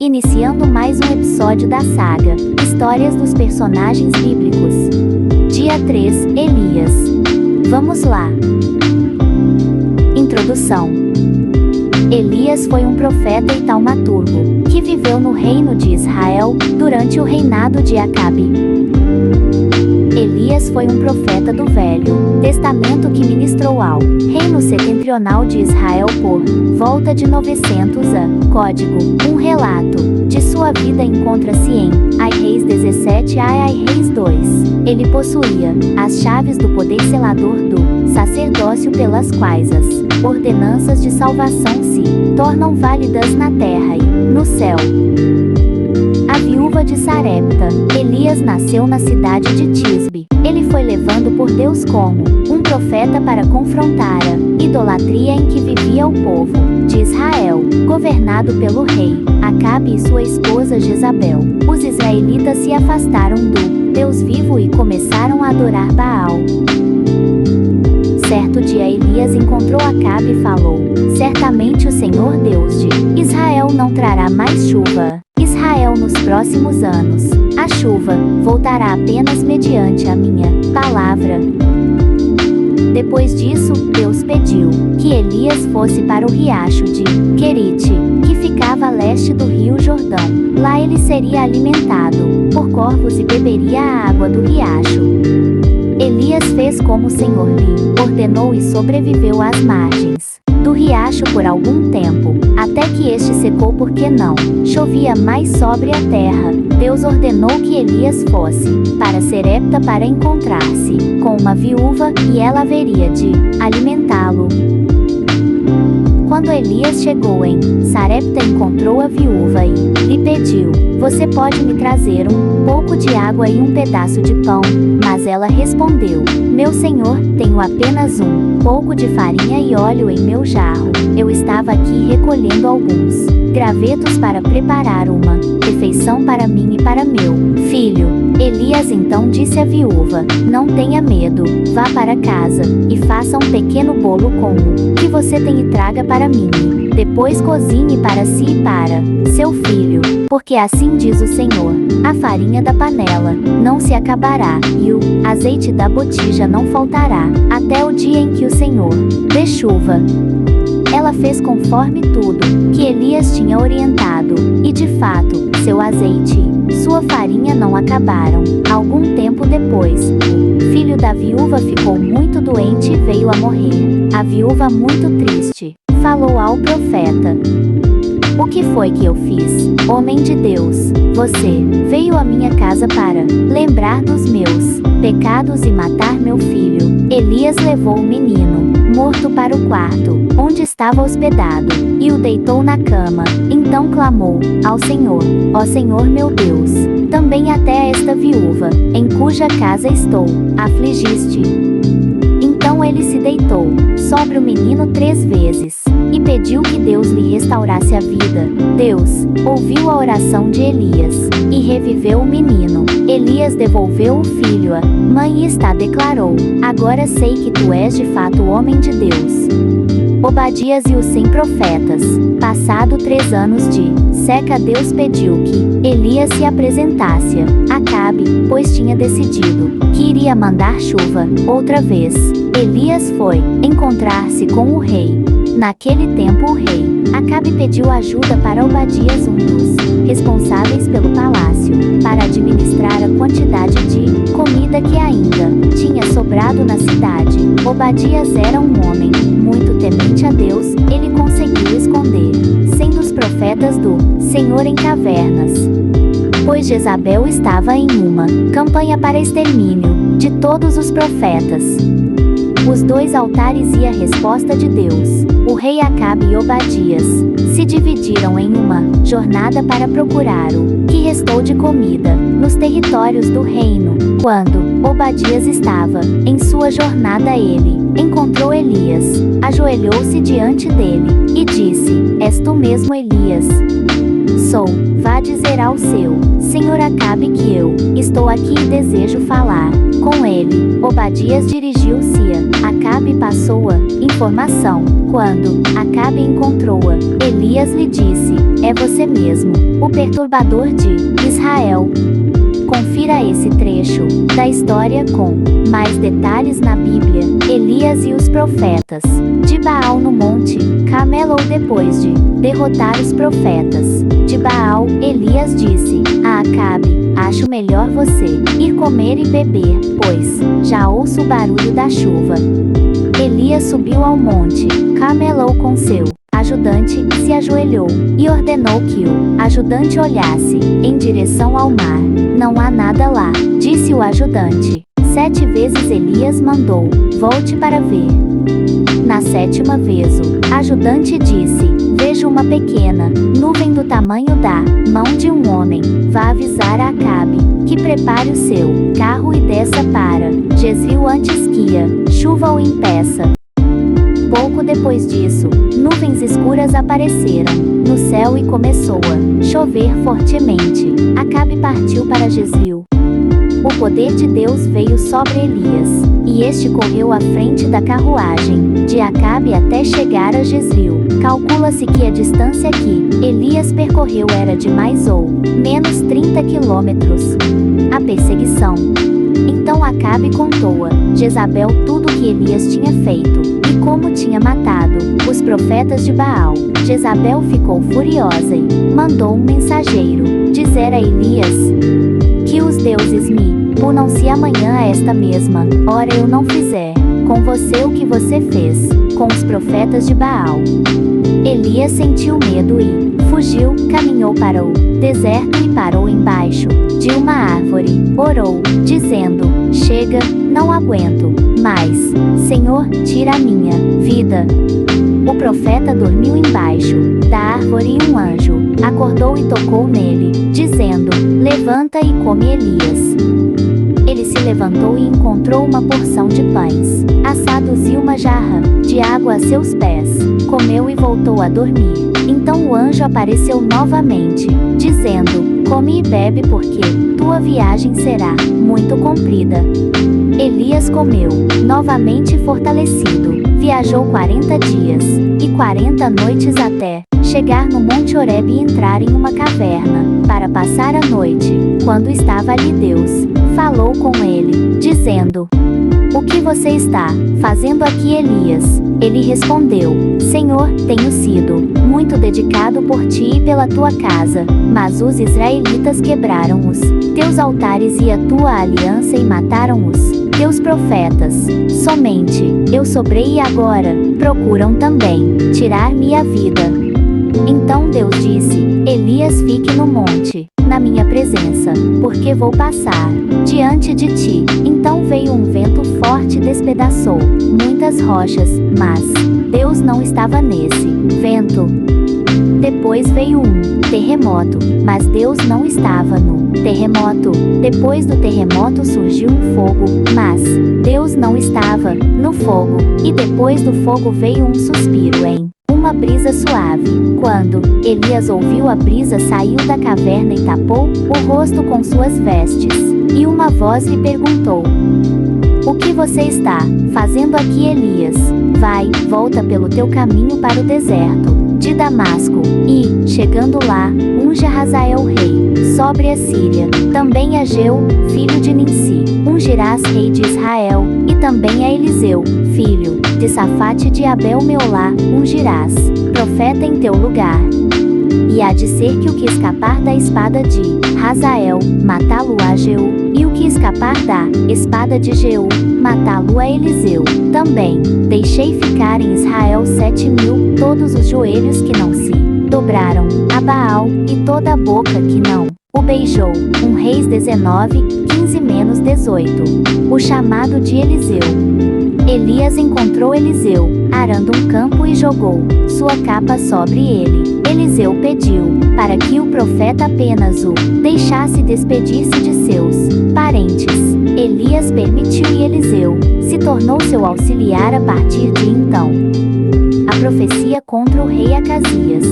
Iniciando mais um episódio da saga Histórias dos Personagens Bíblicos. Dia 3, Elias. Vamos lá. Introdução. Elias foi um profeta e taumaturgo, que viveu no reino de Israel, durante o reinado de Acabe. Elias foi um profeta do Velho Testamento que ministrou ao reino setentrional de Israel por volta de 900 a. Código. Um relato de sua vida encontra-se em Ai Reis 17 a Ai Reis 2. Ele possuía as chaves do poder selador do sacerdócio, pelas quais as ordenanças de salvação se tornam válidas na terra e no céu. A viúva de Sarepta. Elias nasceu na cidade de Tisbe. Ele foi levado por Deus como um profeta para confrontar a idolatria em que vivia o povo de Israel, governado pelo rei Acabe e sua esposa Jezabel. Os israelitas se afastaram do Deus vivo e começaram a adorar Baal. Certo dia Elias encontrou Acabe e falou: certamente o Senhor Deus de Israel não trará mais chuva Israel nos próximos anos. A chuva voltará apenas mediante a minha palavra. Depois disso, Deus pediu que Elias fosse para o riacho de Querite, que ficava a leste do rio Jordão. Lá ele seria alimentado por corvos e beberia a água do riacho. Elias fez como o Senhor lhe ordenou e sobreviveu às margens do riacho por algum tempo, até que este secou porque não chovia mais sobre a terra. Deus ordenou que Elias fosse para Sarepta para encontrar-se com uma viúva, e ela haveria de alimentá-lo. Quando Elias chegou em Sarepta, encontrou a viúva e lhe pediu: você pode me trazer um pouco de água e um pedaço de pão? Mas ela respondeu: meu senhor, tenho apenas um pouco de farinha e óleo em meu jarro. Eu estava aqui recolhendo alguns gravetos para preparar uma refeição para mim e para meu filho. Elias então disse à viúva: não tenha medo, vá para casa e faça um pequeno bolo com o que você tem e traga para mim. Depois cozinhe para si e para seu filho, porque assim diz o Senhor: a farinha da panela não se acabará, e o azeite da botija não faltará, até o dia em que o Senhor dê chuva. Ela fez conforme tudo que Elias tinha orientado, e de fato, seu azeite e sua farinha não acabaram. Algum tempo depois, o filho da viúva ficou muito doente e veio a morrer. A viúva, muito triste, falou ao profeta: o que foi que eu fiz, homem de Deus? Você veio à minha casa para lembrar dos meus pecados e matar meu filho. Elias levou o menino morto para o quarto onde estava hospedado e o deitou na cama. Então clamou ao Senhor: ó Senhor meu Deus, também até esta viúva, em cuja casa estou, afligiste. Então ele se deitou sobre o menino 3 vezes e pediu que Deus lhe restaurasse a vida. Deus ouviu a oração de Elias e reviveu o menino. Elias devolveu o filho à mãe e declarou: agora sei que tu és de fato o homem de Deus. Obadias e os 100 profetas. Passado 3 anos de seca, Deus pediu que Elias se apresentasse a Acabe, pois tinha decidido que iria mandar chuva outra vez. Elias foi encontrar-se com o rei. Naquele tempo o rei Acabe pediu ajuda para Obadias, um dos responsáveis pelo palácio, para administrar a quantidade de comida que ainda tinha sobrado na cidade. Obadias era um homem muito temente a Deus. Ele conseguiu esconder 100 dos profetas do Senhor em cavernas, pois Jezabel estava em uma campanha para extermínio de todos os profetas. Os 2 altares e a resposta de Deus. O rei Acabe e Obadias se dividiram em uma jornada para procurar o que restou de comida nos territórios do reino. Quando Obadias estava em sua jornada, ele encontrou Elias, ajoelhou-se diante dele e disse: és tu mesmo, Elias? Sou. Vá dizer ao seu senhor Acabe que eu estou aqui e desejo falar com ele. Obadias dirigiu-se dia, Acabe passou-a informação. Quando Acabe encontrou-a, Elias lhe disse: é você mesmo, o perturbador de Israel. Confira esse trecho da história com mais detalhes na Bíblia. Elias e os profetas de Baal no Monte Carmelo. Depois de derrotar os profetas de Baal, Elias disse a Acabe: acho melhor você ir comer e beber, pois já ouço o barulho da chuva. Elias subiu ao monte Carmelo com seu ajudante, se ajoelhou e ordenou que o ajudante olhasse em direção ao mar. Não há nada lá, disse o ajudante. 7 vezes Elias mandou: volte para ver. Na 7ª vez o ajudante disse: vejo uma pequena nuvem do tamanho da mão de um homem. Vá avisar a Acabe que prepare o seu carro e desça para Jezreel antes que a chuva o impeça. Pouco depois disso, nuvens escuras apareceram no céu e começou a chover fortemente. Acabe partiu para Jezreel. O poder de Deus veio sobre Elias, e este correu à frente da carruagem de Acabe até chegar a Jezreel. Calcula-se que a distância que Elias percorreu era de mais ou menos 30 quilômetros. A perseguição. Então Acabe contou a Jezabel tudo o que Elias tinha feito e como tinha matado os profetas de Baal. Jezabel ficou furiosa e mandou um mensageiro dizer a Elias que os deuses me punam se amanhã a esta mesma hora eu não fizer com você o que você fez com os profetas de Baal. Elias sentiu medo e fugiu, caminhou para o deserto e parou embaixo de uma árvore. Orou, dizendo: chega, não aguento mais. Senhor, tira a minha vida. O profeta dormiu embaixo da árvore e um anjo acordou e tocou nele, dizendo: levanta e come. Elias. Ele se levantou e encontrou uma porção de pães assados e uma jarra de água a seus pés. Comeu e voltou a dormir. Então o anjo apareceu novamente, dizendo: come e bebe, porque tua viagem será muito comprida. Elias comeu, novamente fortalecido. Viajou 40 dias e 40 noites até chegar no Monte Horebe e entrar em uma caverna para passar a noite. Quando estava ali, Deus falou com ele, dizendo: o que você está fazendo aqui, Elias? Ele respondeu: Senhor, tenho sido muito dedicado por ti e pela tua casa, mas os israelitas quebraram os teus altares e a tua aliança e mataram os teus profetas. Somente eu sobrei e agora procuram também tirar-me a vida. Então Deus disse: Elias, fique no monte, na minha presença, porque vou passar diante de ti. Então veio um vento forte e despedaçou muitas rochas, mas Deus não estava nesse vento. Depois veio um terremoto, mas Deus não estava no terremoto. Depois do terremoto surgiu um fogo, mas Deus não estava no fogo. E depois do fogo veio um suspiro em uma brisa suave. Quando Elias ouviu a brisa, saiu da caverna e tapou o rosto com suas vestes. E uma voz lhe perguntou: o que você está fazendo aqui, Elias? Vai, volta pelo teu caminho para o deserto de Damasco, e, chegando lá, unge a Hazael rei sobre a Síria. Também a Jeú, filho de Ninsi, ungirás rei de Israel, e também a Eliseu, filho de Safate de Abel-Meolá, ungirás profeta em teu lugar. E há de ser que o que escapar da espada de Hazael, matá-lo a Jeú, e o que escapar da espada de Jeú, matá-lo a Eliseu. Também deixei ficar em Israel 7.000, todos os joelhos que não se dobraram a Baal, e toda a boca que não o beijou. 1 Reis 19:15-18. O chamado de Eliseu. Elias encontrou Eliseu arando um campo e jogou sua capa sobre ele. Eliseu pediu para que o profeta apenas o deixasse despedir-se de seus parentes. Elias permitiu e Eliseu se tornou seu auxiliar a partir de então. A profecia contra o rei Acasias.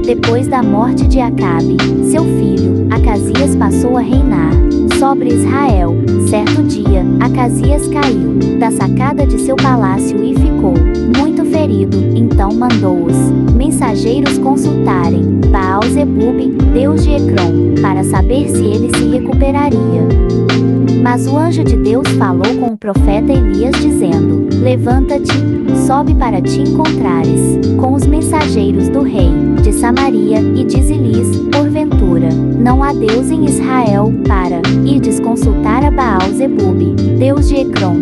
Depois da morte de Acabe, seu filho, Acasias passou a reinar sobre Israel. Certo dia, Acasias caiu da sacada de seu palácio e ficou muito ferido. Então mandou os mensageiros consultarem Baal-zebub, deus de Ecrom, para saber se ele se recuperaria. Mas o anjo de Deus falou com o profeta Elias dizendo: Levanta-te, sobe para te encontrares com os mensageiros do rei de Samaria, e dize-lhes: porventura, não há Deus em Israel, para irdes consultar a Baal-zebub, deus de Ecrom.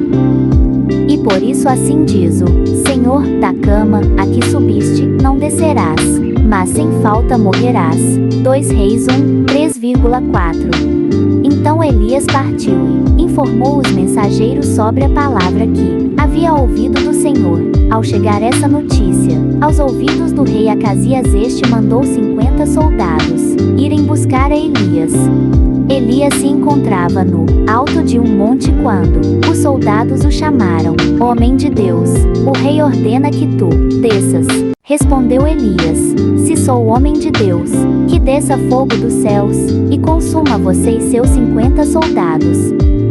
E por isso assim diz o Senhor: da cama a que subiste, não descerás, mas sem falta morrerás. 2 Reis 1, 3,4. Então Elias partiu e informou os mensageiros sobre a palavra que havia ouvido do Senhor. Ao chegar essa notícia aos ouvidos do rei Acasias, este mandou 50 soldados irem buscar a Elias. Elias se encontrava no alto de um monte quando os soldados o chamaram: Homem de Deus, o rei ordena que tu desças. Respondeu Elias: Se sou homem de Deus, que desça fogo dos céus e consuma você e seus 50 soldados.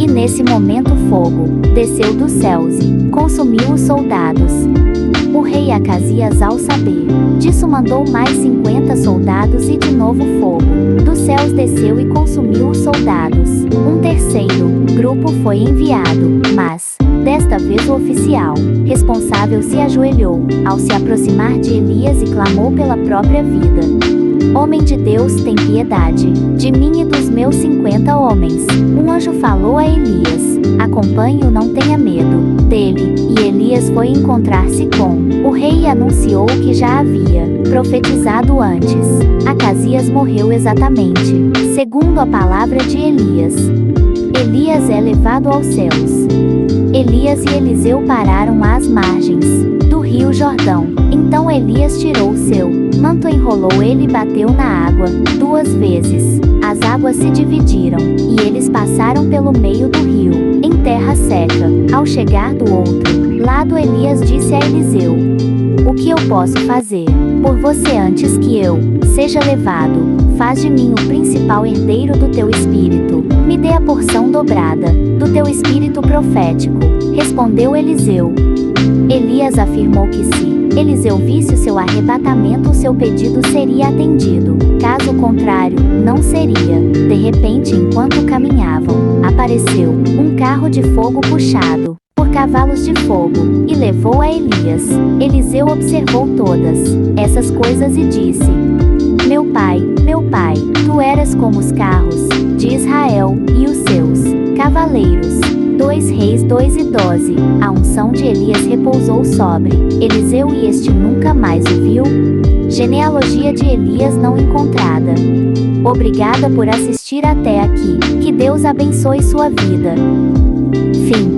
E nesse momento o fogo desceu dos céus e consumiu os soldados. O rei Acasias, ao saber disso, mandou mais 50 soldados e de novo fogo dos céus desceu e consumiu os soldados. Um terceiro grupo foi enviado, mas desta vez o oficial responsável se ajoelhou ao se aproximar de Elias e clamou pela própria vida: Homem de Deus, tem piedade de mim e dos meus 50 homens. Um anjo falou a Elias: Acompanhe-o, não tenha medo dele. E Elias foi encontrar-se com o rei e anunciou o que já havia profetizado antes. Acasias morreu exatamente segundo a palavra de Elias. Elias é levado aos céus. Elias e Eliseu pararam às margens do rio Jordão. Então Elias tirou seu manto, enrolou ele e bateu na água 2 vezes. As águas se dividiram, e eles passaram pelo meio do rio, em terra seca. Ao chegar do outro lado, Elias disse a Eliseu: O que eu posso fazer por você antes que eu seja levado? Faz de mim o principal herdeiro do teu espírito. Me dê a porção dobrada do teu espírito profético. Respondeu Eliseu. Elias afirmou que se Eliseu visse o seu arrebatamento, o seu pedido seria atendido. Caso contrário, não seria. De repente, enquanto caminhavam, apareceu um carro de fogo puxado por cavalos de fogo e levou a Elias. Eliseu observou todas essas coisas e disse: meu pai, tu eras como os carros de Israel e os seus cavaleiros. 2 Reis 2:12. A unção de Elias repousou sobre Eliseu e este nunca mais o viu. Genealogia de Elias não encontrada. Obrigada por assistir até aqui. Que Deus abençoe sua vida. Fim.